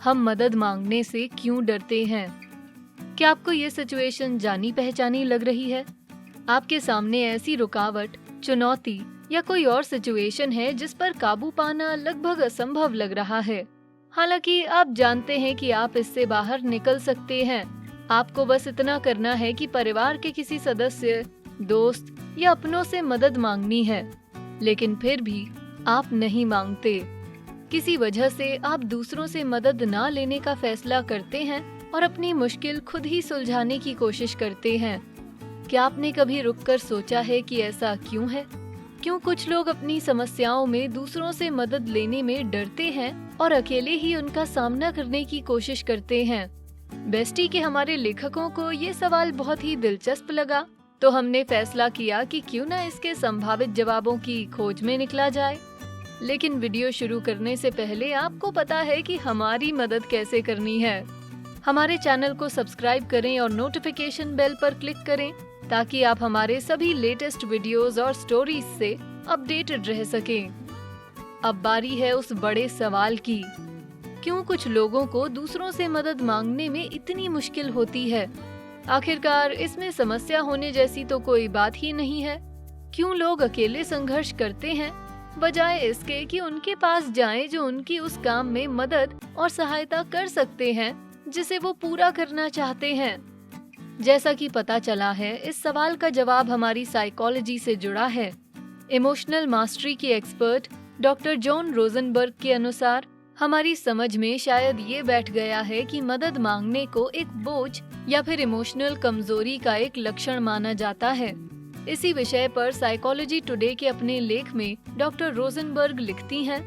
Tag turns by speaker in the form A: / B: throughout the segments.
A: हम मदद मांगने से क्यों डरते हैं? क्या आपको ये सिचुएशन जानी पहचानी लग रही है? आपके सामने ऐसी रुकावट, चुनौती या कोई और सिचुएशन है जिस पर काबू पाना लगभग असंभव लग रहा है। हालांकि आप जानते हैं कि आप इससे बाहर निकल सकते हैं। आपको बस इतना करना है कि परिवार के किसी सदस्य, दोस्त या अपनों से मदद मांगनी है। लेकिन फिर भी आप नहीं मांगते। किसी वजह से आप दूसरों से मदद ना लेने का फैसला करते हैं और अपनी मुश्किल खुद ही सुलझाने की कोशिश करते हैं। क्या आपने कभी रुककर सोचा है कि ऐसा क्यों है? क्यों कुछ लोग अपनी समस्याओं में दूसरों से मदद लेने में डरते हैं और अकेले ही उनका सामना करने की कोशिश करते हैं? बेस्टी के हमारे लेखकों को ये सवाल बहुत ही दिलचस्प लगा, तो हमने फैसला किया कि क्यों ना इसके संभावित जवाबों की खोज में निकला जाए। लेकिन वीडियो शुरू करने से पहले आपको पता है कि हमारी मदद कैसे करनी है। हमारे चैनल को सब्सक्राइब करें और नोटिफिकेशन बेल पर क्लिक करें ताकि आप हमारे सभी लेटेस्ट वीडियोस और स्टोरीज से अपडेटेड रह सकें। अब बारी है उस बड़े सवाल की, क्यों कुछ लोगों को दूसरों से मदद मांगने में इतनी मुश्किल होती है? आखिरकार इसमें समस्या होने जैसी तो कोई बात ही नहीं है। क्यों लोग अकेले संघर्ष करते हैं बजाय इसके कि उनके पास जाएं जो उनकी उस काम में मदद और सहायता कर सकते हैं जिसे वो पूरा करना चाहते हैं? जैसा कि पता चला है, इस सवाल का जवाब हमारी साइकोलॉजी से जुड़ा है। इमोशनल मास्टरी की एक्सपर्ट डॉक्टर जॉन रोजनबर्ग के अनुसार हमारी समझ में शायद ये बैठ गया है कि मदद मांगने को एक बोझ या फिर इमोशनल कमजोरी का एक लक्षण माना जाता है। इसी विषय पर साइकोलॉजी टुडे के अपने लेख में डॉक्टर रोजनबर्ग लिखती हैं,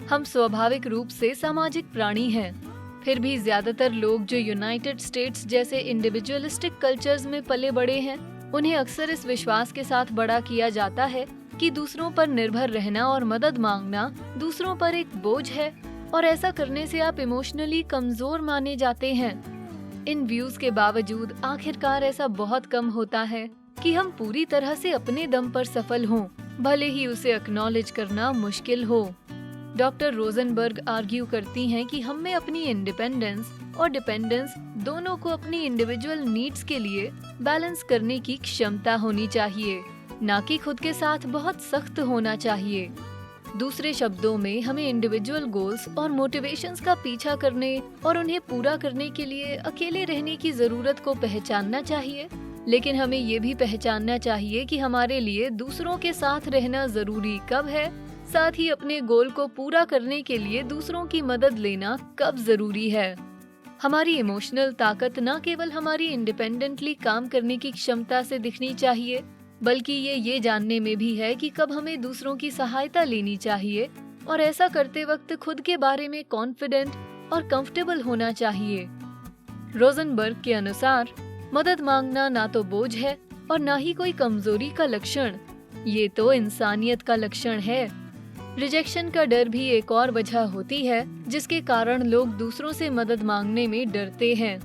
A: हम स्वाभाविक रूप से सामाजिक प्राणी हैं। फिर भी ज्यादातर लोग जो यूनाइटेड स्टेट्स जैसे इंडिविजुअलिस्टिक कल्चर्स में पले बड़े हैं, उन्हें अक्सर इस विश्वास के साथ बड़ा किया जाता है कि दूसरों पर निर्भर रहना और मदद मांगना दूसरों पर एक बोझ है और ऐसा करने से आप इमोशनली कमजोर माने जाते हैं। इन व्यूज के बावजूद आखिरकार ऐसा बहुत कम होता है कि हम पूरी तरह से अपने दम पर सफल हों, भले ही उसे एक्नॉलेज करना मुश्किल हो। डॉक्टर रोजनबर्ग आर्ग्यू करती हैं कि हम में अपनी इंडिपेंडेंस और डिपेंडेंस दोनों को अपनी इंडिविजुअल नीड्स के लिए बैलेंस करने की क्षमता होनी चाहिए, ना कि खुद के साथ बहुत सख्त होना चाहिए। दूसरे शब्दों में, हमें इंडिविजुअल गोल्स और मोटिवेशंस का पीछा करने और उन्हें पूरा करने के लिए अकेले रहने की जरूरत को पहचानना चाहिए, लेकिन हमें ये भी पहचानना चाहिए कि हमारे लिए दूसरों के साथ रहना जरूरी कब है, साथ ही अपने गोल को पूरा करने के लिए दूसरों की मदद लेना कब जरूरी है। हमारी इमोशनल ताकत न केवल हमारी इंडिपेंडेंटली काम करने की क्षमता से दिखनी चाहिए, बल्कि ये जानने में भी है कि कब हमें दूसरों की सहायता लेनी चाहिए और ऐसा करते वक्त खुद के बारे में कॉन्फिडेंट और कंफर्टेबल होना चाहिए। रोजनबर्ग के अनुसार मदद मांगना ना तो बोझ है और ना ही कोई कमजोरी का लक्षण, ये तो इंसानियत का लक्षण है। रिजेक्शन का डर भी एक और वजह होती है जिसके कारण लोग दूसरों से मदद मांगने में डरते हैं।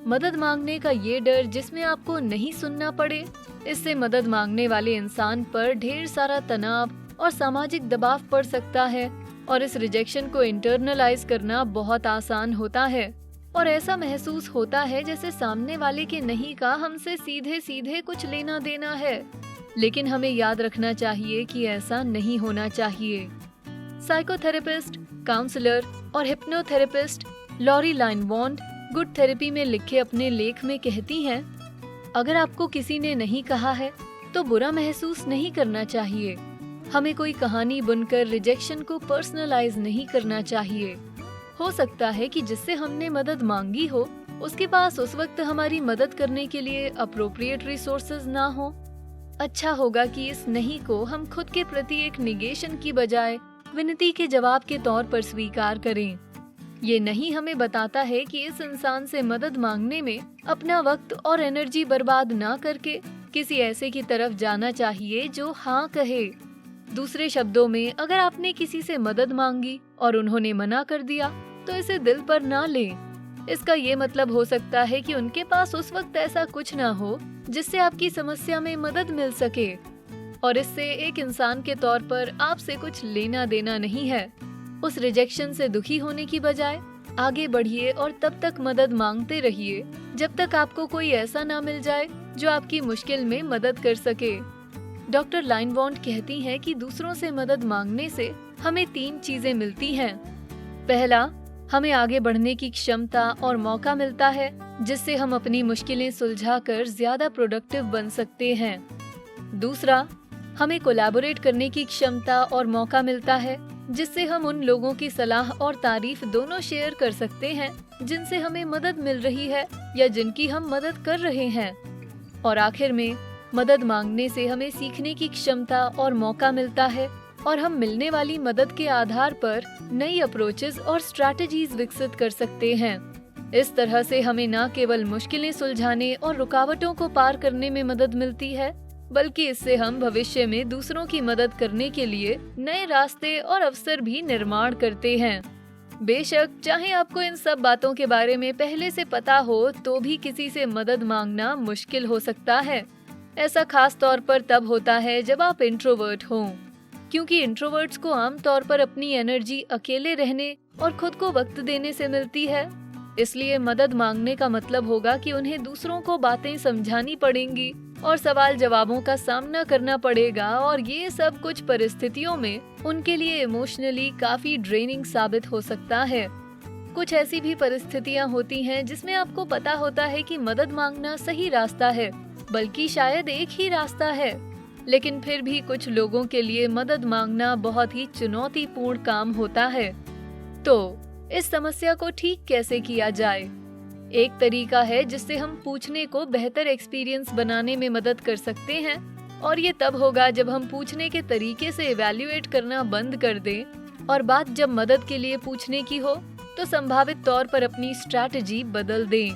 A: मदद मांगने का ये डर जिसमें आपको नहीं सुनना पड़े, इससे मदद मांगने वाले इंसान पर ढेर सारा तनाव और सामाजिक दबाव पड़ सकता है और इस रिजेक्शन को इंटरनलाइज करना बहुत आसान होता है और ऐसा महसूस होता है जैसे सामने वाले के नहीं का हमसे सीधे सीधे कुछ लेना देना है। लेकिन हमें याद रखना चाहिए कि ऐसा नहीं होना चाहिए। साइकोथेरेपिस्ट, काउंसलर और हिप्नोथेरेपिस्ट लॉरी लाइनवॉन्ड गुड थेरेपी में लिखे अपने लेख में कहती हैं, अगर आपको किसी ने नहीं कहा है तो बुरा महसूस नहीं करना चाहिए। हमें कोई कहानी बुनकर रिजेक्शन को पर्सनलाइज नहीं करना चाहिए। हो सकता है कि जिससे हमने मदद मांगी हो उसके पास उस वक्त हमारी मदद करने के लिए अप्रोप्रिएट रिसोर्सेज ना हो। अच्छा होगा कि इस नहीं को हम खुद के प्रति एक निगेशन की बजाय विनती के जवाब के तौर पर स्वीकार करें। ये नहीं हमें बताता है कि इस इंसान से मदद मांगने में अपना वक्त और एनर्जी बर्बाद ना करके किसी ऐसे की तरफ जाना चाहिए जो हाँ कहे। दूसरे शब्दों में, अगर आपने किसी से मदद मांगी और उन्होंने मना कर दिया तो इसे दिल पर ना लें। इसका ये मतलब हो सकता है कि उनके पास उस वक्त ऐसा कुछ ना हो जिससे आपकी समस्या में मदद मिल सके और इससे एक इंसान के तौर पर आपसे कुछ लेना देना नहीं है। उस रिजेक्शन से दुखी होने की बजाय आगे बढ़िए और तब तक मदद मांगते रहिए जब तक आपको कोई ऐसा ना मिल जाए जो आपकी मुश्किल में मदद कर सके। डॉक्टर लाइनवॉन्ड कहती हैं कि दूसरों से मदद मांगने से हमें 3 चीजें मिलती हैं। पहला, हमें आगे बढ़ने की क्षमता और मौका मिलता है, जिससे हम अपनी मुश्किलें सुलझाकर ज्यादा प्रोडक्टिव बन सकते हैं। दूसरा, हमें कोलैबोरेट करने की क्षमता और मौका मिलता है, जिससे हम उन लोगों की सलाह और तारीफ दोनों शेयर कर सकते हैं जिनसे हमें मदद मिल रही है या जिनकी हम मदद कर रहे हैं। और आखिर में, मदद मांगने से हमें सीखने की क्षमता और मौका मिलता है और हम मिलने वाली मदद के आधार पर नई अप्रोचेस और स्ट्रैटेजीज विकसित कर सकते हैं। इस तरह से हमें न केवल मुश्किलें सुलझाने और रुकावटों को पार करने में मदद मिलती है, बल्कि इससे हम भविष्य में दूसरों की मदद करने के लिए नए रास्ते और अवसर भी निर्माण करते हैं। बेशक चाहे आपको इन सब बातों के बारे में पहले से पता हो, तो भी किसी से मदद मांगना मुश्किल हो सकता है। ऐसा खास तौर पर तब होता है जब आप इंट्रोवर्ट हों, क्योंकि इंट्रोवर्ट्स को आमतौर पर अपनी एनर्जी अकेले रहने और खुद को वक्त देने से मिलती है। इसलिए मदद मांगने का मतलब होगा कि उन्हें दूसरों को बातें समझानी पड़ेंगी और सवाल जवाबों का सामना करना पड़ेगा, और ये सब कुछ परिस्थितियों में उनके लिए इमोशनली काफी ड्रेनिंग साबित हो सकता है। कुछ ऐसी भी परिस्थितियां होती हैं जिसमें आपको पता होता है कि मदद मांगना सही रास्ता है, बल्कि शायद एक ही रास्ता है, लेकिन फिर भी कुछ लोगों के लिए मदद मांगना बहुत ही चुनौतीपूर्ण काम होता है। तो इस समस्या को ठीक कैसे किया जाए? एक तरीका है जिससे हम पूछने को बेहतर एक्सपीरियंस बनाने में मदद कर सकते हैं, और ये तब होगा जब हम पूछने के तरीके से इवैल्यूएट करना बंद कर दें और बात जब मदद के लिए पूछने की हो तो संभावित तौर पर अपनी स्ट्रैटेजी बदल दें।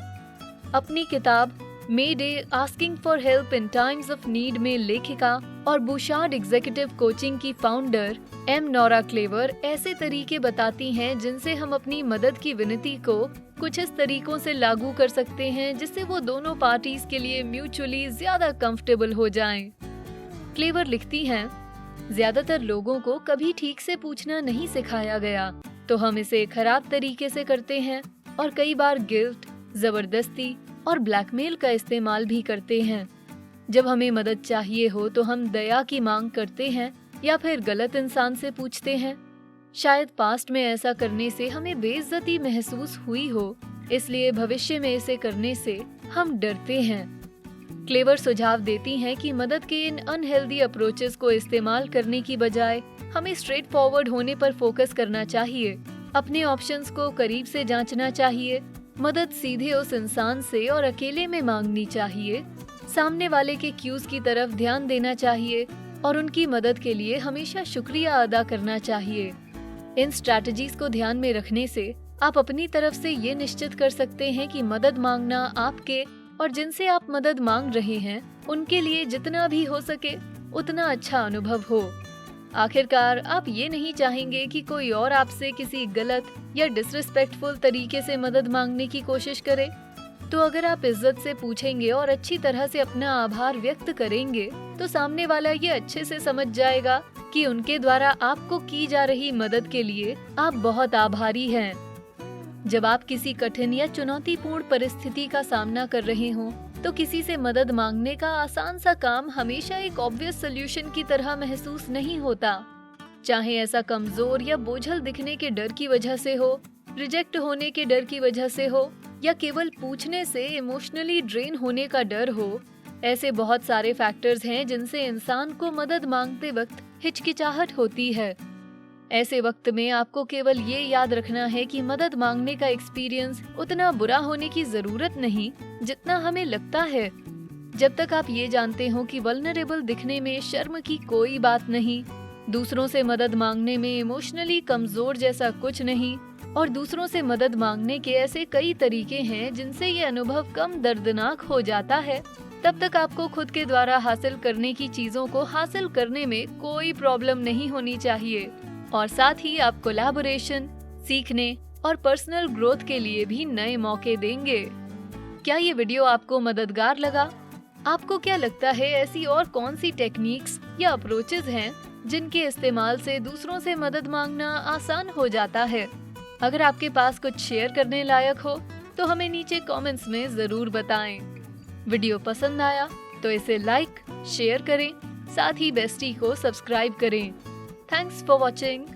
A: अपनी किताब mayday asking for help in times of need में लेखिका और बुशार्ड एग्जीक्यूटिव कोचिंग की फाउंडर एम नोरा क्लेवर ऐसे तरीके बताती हैं जिनसे हम अपनी मदद की विनती को कुछ इस तरीकों से लागू कर सकते हैं जिससे वो दोनों पार्टीज के लिए म्यूचुअली ज्यादा कंफर्टेबल हो जाएं। क्लेवर लिखती हैं, ज्यादातर लोगों को कभी ठीक से पूछना नहीं सिखाया गया, तो हम इसे खराब तरीके से करते हैं और कई बार गिल्ट, जबरदस्ती और ब्लैकमेल का इस्तेमाल भी करते हैं। जब हमें मदद चाहिए हो तो हम दया की मांग करते हैं या फिर गलत इंसान से पूछते हैं। शायद पास्ट में ऐसा करने से हमें बेइज्जती महसूस हुई हो, इसलिए भविष्य में इसे करने से हम डरते हैं। क्लेवर सुझाव देती हैं कि मदद के इन अनहेल्दी अप्रोचेस को इस्तेमाल करने की बजाय हमें स्ट्रेट फॉरवर्ड होने पर फोकस करना चाहिए, अपने ऑप्शंस को करीब से जांचना चाहिए, मदद सीधे उस इंसान से और अकेले में मांगनी चाहिए, सामने वाले के क्यूज की तरफ ध्यान देना चाहिए और उनकी मदद के लिए हमेशा शुक्रिया अदा करना चाहिए। इन स्ट्रैटेजीज को ध्यान में रखने से आप अपनी तरफ से ये निश्चित कर सकते हैं कि मदद मांगना आपके और जिनसे आप मदद मांग रहे हैं उनके लिए जितना भी हो सके उतना अच्छा अनुभव हो। आखिरकार आप ये नहीं चाहेंगे कि कोई और आपसे किसी गलत या डिसरिस्पेक्टफुल तरीके से मदद मांगने की कोशिश करे। तो अगर आप इज्जत से पूछेंगे और अच्छी तरह से अपना आभार व्यक्त करेंगे तो सामने वाला ये अच्छे से समझ जाएगा कि उनके द्वारा आपको की जा रही मदद के लिए आप बहुत आभारी हैं। जब आप किसी कठिन या चुनौतीपूर्ण परिस्थिति का सामना कर रहे हों तो किसी से मदद मांगने का आसान सा काम हमेशा एक ऑब्वियस सॉल्यूशन की तरह महसूस नहीं होता। चाहे ऐसा कमजोर या बोझल दिखने के डर की वजह से हो, रिजेक्ट होने के डर की वजह से हो या केवल पूछने से इमोशनली ड्रेन होने का डर हो, ऐसे बहुत सारे फैक्टर्स हैं जिनसे इंसान को मदद मांगते वक्त हिचकिचाहट होती है। ऐसे वक्त में आपको केवल ये याद रखना है कि मदद मांगने का एक्सपीरियंस उतना बुरा होने की जरूरत नहीं जितना हमें लगता है। जब तक आप ये जानते हो कि वल्नरेबल दिखने में शर्म की कोई बात नहीं, दूसरों से मदद मांगने में इमोशनली कमजोर जैसा कुछ नहीं, और दूसरों से मदद मांगने के ऐसे कई तरीके हैं जिनसे ये अनुभव कम दर्दनाक हो जाता है, तब तक आपको खुद के द्वारा हासिल करने की चीजों को हासिल करने में कोई प्रॉब्लम नहीं होनी चाहिए। और साथ ही आप कोलैबोरेशन, सीखने और पर्सनल ग्रोथ के लिए भी नए मौके देंगे। क्या ये वीडियो आपको मददगार लगा? आपको क्या लगता है ऐसी और कौन सी टेक्निक्स या अप्रोचेस हैं जिनके इस्तेमाल से दूसरों से मदद मांगना आसान हो जाता है? अगर आपके पास कुछ शेयर करने लायक हो तो हमें नीचे कमेंट्स में जरूर बताएं। वीडियो पसंद आया तो इसे लाइक, शेयर करें, साथ ही बेस्टी को सब्सक्राइब करें। Thanks for watching.